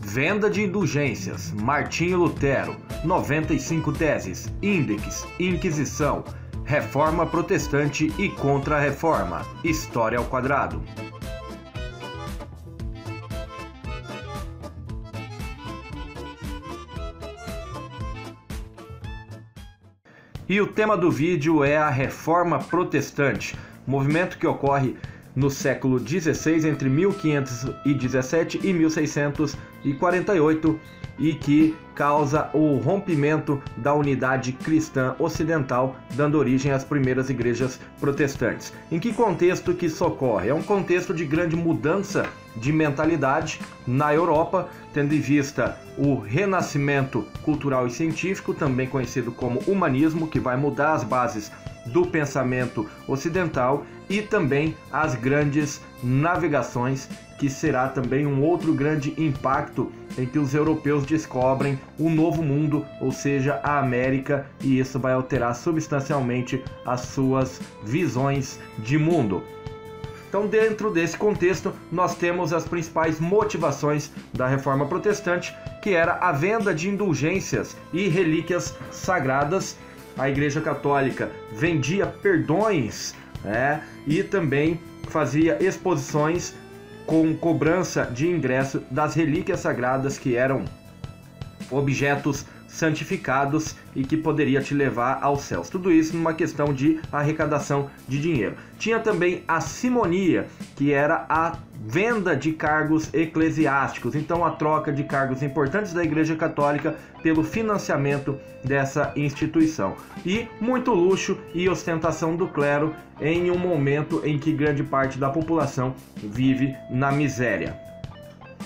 Venda de indulgências, Martinho Lutero, 95 teses, Index, Inquisição, Reforma Protestante e Contra-Reforma, História ao quadrado. E o tema do vídeo é a Reforma Protestante, movimento que ocorre no século XVI, entre 1517 e 1648, e que causa o rompimento da unidade cristã ocidental, dando origem às primeiras igrejas protestantes. Em que contexto que isso ocorre? É um contexto de grande mudança de mentalidade na Europa, tendo em vista o renascimento cultural e científico, também conhecido como humanismo, que vai mudar as bases do pensamento ocidental, e também as grandes navegações, que será também um outro grande impacto em que os europeus descobrem um novo mundo, ou seja, a América, e isso vai alterar substancialmente as suas visões de mundo. Então, dentro desse contexto, nós temos as principais motivações da Reforma Protestante, que era a venda de indulgências e relíquias sagradas. A Igreja Católica vendia perdões, e também fazia exposições com cobrança de ingresso das relíquias sagradas, que eram objetos santificados e que poderia te levar aos céus. Tudo isso numa questão de arrecadação de dinheiro. Tinha também a simonia, que era a venda de cargos eclesiásticos, então a troca de cargos importantes da Igreja Católica pelo financiamento dessa instituição. E muito luxo e ostentação do clero em um momento em que grande parte da população vive na miséria.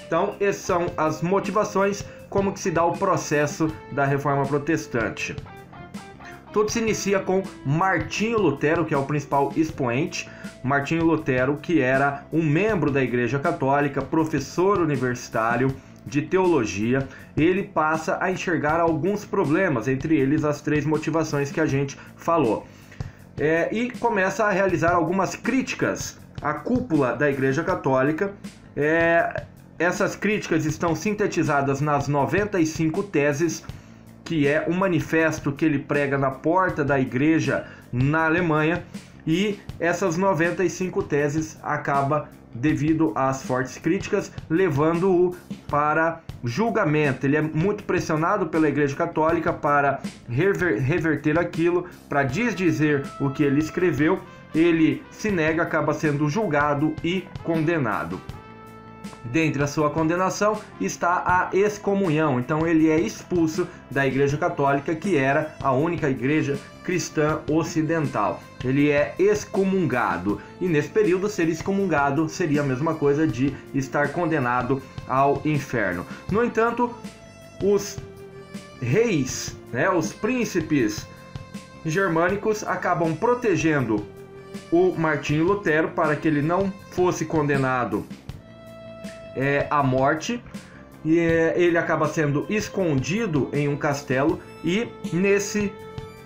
Então, essas são as motivações, como que se dá o processo da Reforma Protestante. Tudo se inicia com Martinho Lutero, que é o principal expoente. Martinho Lutero, que era um membro da Igreja Católica, professor universitário de teologia, ele passa a enxergar alguns problemas, entre eles as três motivações que a gente falou. E começa a realizar algumas críticas à cúpula da Igreja Católica. Essas críticas estão sintetizadas nas 95 teses, que é um manifesto que ele prega na porta da igreja na Alemanha, e essas 95 teses acaba, devido às fortes críticas, levando-o para julgamento. Ele é muito pressionado pela Igreja Católica para reverter aquilo, para desdizer o que ele escreveu. Ele se nega, acaba sendo julgado e condenado. Dentre a sua condenação está a excomunhão, então ele é expulso da Igreja Católica, que era a única igreja cristã ocidental. Ele é excomungado, e nesse período ser excomungado seria a mesma coisa de estar condenado ao inferno. No entanto, os reis, os príncipes germânicos acabam protegendo o Martinho Lutero para que ele não fosse condenado à morte, e ele acaba sendo escondido em um castelo, e nesse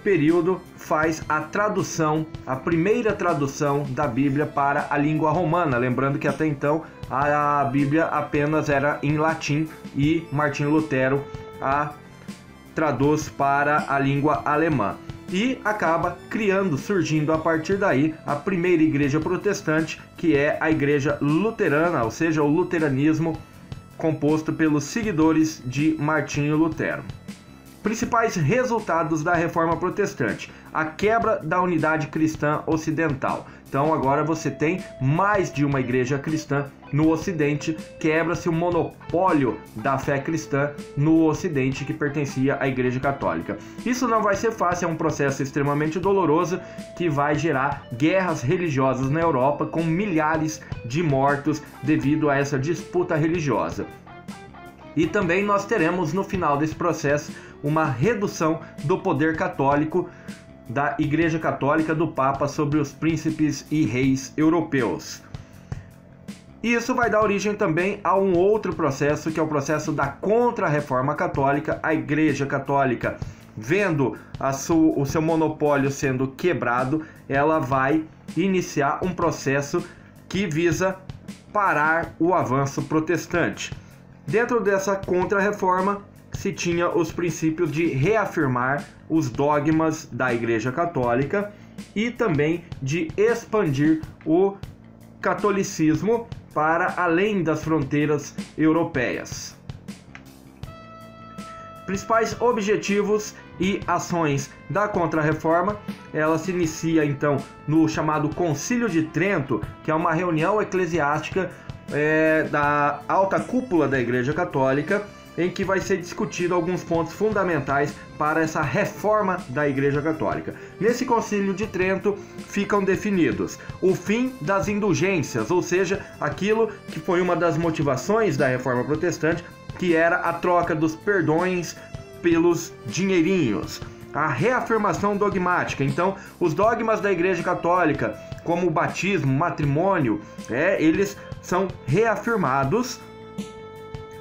período faz a tradução, a primeira tradução da Bíblia para a língua romana, lembrando que até então a Bíblia apenas era em latim, e Martinho Lutero a traduz para a língua alemã. E acaba surgindo a partir daí a primeira igreja protestante, que é a igreja luterana, ou seja, o luteranismo, composto pelos seguidores de Martinho Lutero. Principais resultados da Reforma Protestante: a quebra da unidade cristã ocidental. Então agora você tem mais de uma igreja cristã no Ocidente, quebra-se o monopólio da fé cristã no Ocidente, que pertencia à Igreja Católica. Isso não vai ser fácil, é um processo extremamente doloroso que vai gerar guerras religiosas na Europa, com milhares de mortos devido a essa disputa religiosa. E também nós teremos no final desse processo uma redução do poder católico da Igreja Católica, do Papa, sobre os príncipes e reis europeus. E isso vai dar origem também a um outro processo, que é o processo da Contra-Reforma Católica. A Igreja Católica, vendo o seu monopólio sendo quebrado, ela vai iniciar um processo que visa parar o avanço protestante. Dentro dessa contra-reforma se tinha os princípios de reafirmar os dogmas da Igreja Católica e também de expandir o catolicismo para além das fronteiras europeias. Principais objetivos e ações da Contra-Reforma, ela se inicia então no chamado Concílio de Trento, que é uma reunião eclesiástica da alta cúpula da Igreja Católica, em que vai ser discutido alguns pontos fundamentais para essa reforma da Igreja Católica. Nesse Concílio de Trento ficam definidos o fim das indulgências, ou seja, aquilo que foi uma das motivações da Reforma Protestante, que era a troca dos perdões pelos dinheirinhos. A reafirmação dogmática, então, os dogmas da Igreja Católica, como o batismo, o matrimônio, eles são reafirmados.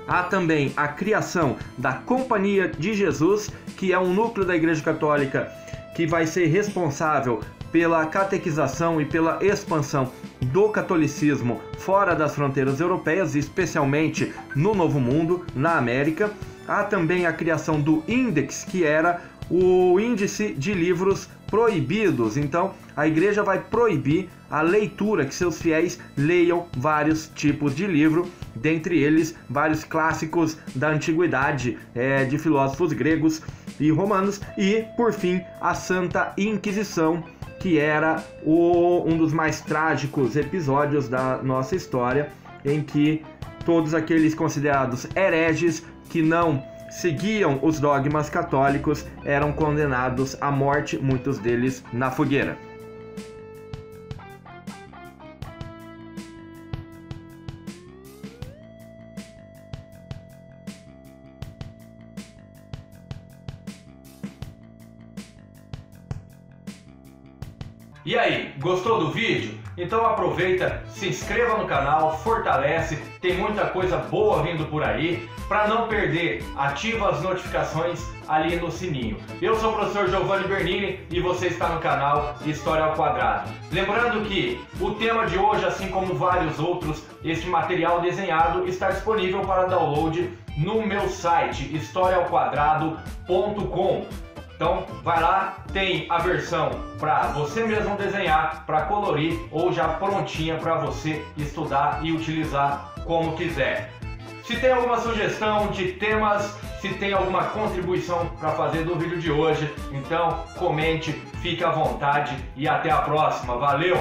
Há também a criação da Companhia de Jesus, que é um núcleo da Igreja Católica que vai ser responsável pela catequização e pela expansão do catolicismo fora das fronteiras europeias, especialmente no Novo Mundo, na América. Há também a criação do Index, que era o índice de livros proibidos. Então, a igreja vai proibir a leitura, que seus fiéis leiam vários tipos de livro, dentre eles vários clássicos da antiguidade, de filósofos gregos e romanos. E, por fim, a Santa Inquisição, que era um dos mais trágicos episódios da nossa história, em que todos aqueles considerados hereges que não seguiam os dogmas católicos eram condenados à morte, muitos deles na fogueira. E aí, gostou do vídeo? Então aproveita, se inscreva no canal, fortalece, tem muita coisa boa vindo por aí. Para não perder, ativa as notificações ali no sininho. Eu sou o professor Giovanni Bernini e você está no canal História ao Quadrado. Lembrando que o tema de hoje, assim como vários outros, este material desenhado está disponível para download no meu site historiaoquadrado.com. Então vai lá, tem a versão para você mesmo desenhar, para colorir ou já prontinha para você estudar e utilizar como quiser. Se tem alguma sugestão de temas, se tem alguma contribuição para fazer do vídeo de hoje, então comente, fique à vontade e até a próxima. Valeu!